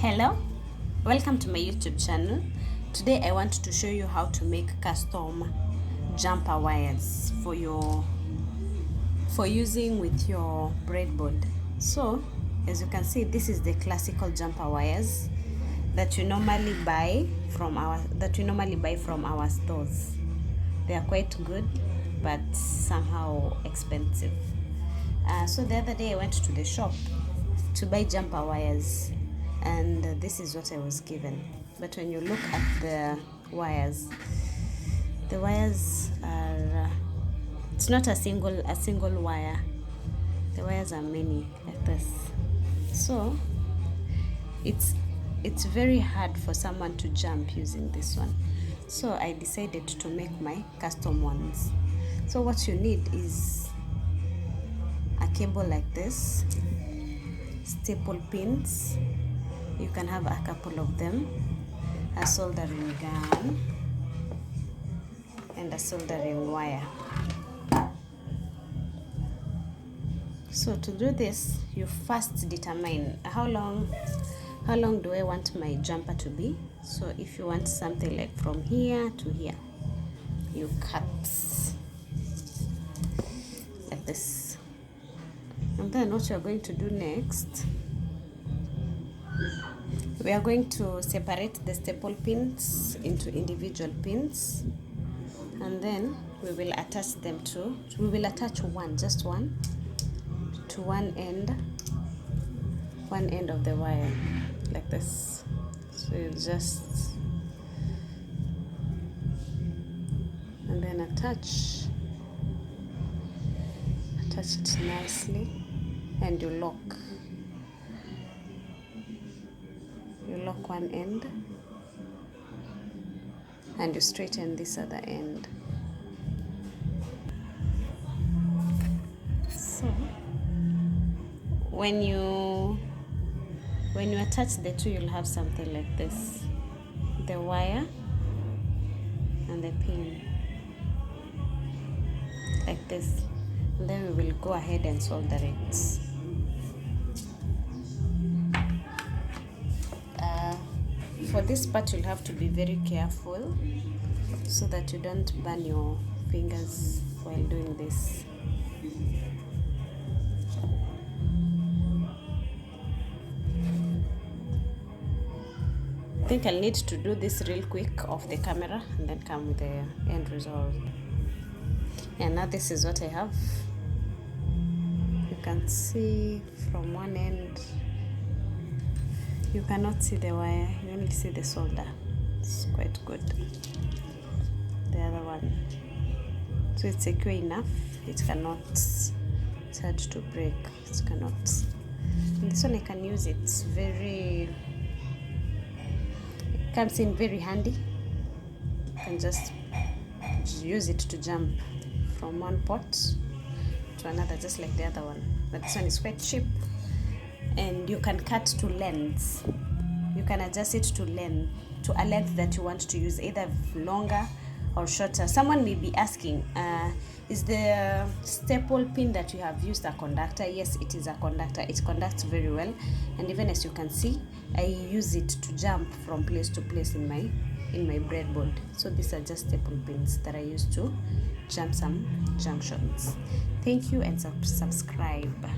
Hello, welcome to my YouTube channel. Today I want to show you how to make custom jumper wires for using with your breadboard. So as you can see, this is the classical jumper wires that you normally buy from our stores. They are quite good but somehow expensive. So the other day I went to the shop to buy jumper wires, and this is what I was given. But when you look at the wires are it's not a single wire. The wires are many like this, so it's very hard for someone to jump using this one. So I decided to make my custom ones. So what you need is a cable like this, staple pins, you can have a couple of them, a soldering gun, and a soldering wire. So to do this, you first determine how long do I want my jumper to be. So if you want something like from here to here, you cut like this. And then what you're going to do next, we are going to separate the staple pins into individual pins, and then we will attach them attach just one to one end of the wire like this. So you just, and then attach it nicely, and you lock one end and you straighten this other end. So when you attach the two, you'll have something like this, the wire and the pin like this, and then we will go ahead and solder it. For this part, you'll have to be very careful so that you don't burn your fingers while doing this. I think I'll need to do this real quick off the camera and then come with the end result. And now this is what I have. You can see from one end, you cannot see the wire, you only see the solder. It's quite good. The other one, so it's secure enough, it's hard to break, it cannot. And this one I can use it, it comes in very handy. You can just use it to jump from one pot to another, just like the other one. But this one is quite cheap, and you can cut to lengths. You can adjust it to a length that you want to use, either longer or shorter. Someone may be asking, is the staple pin that you have used a conductor? Yes, it is a conductor. It conducts very well, and even as you can see, I use it to jump from place to place in my breadboard. So these are just staple pins that I use to jump some junctions. Thank you, and subscribe.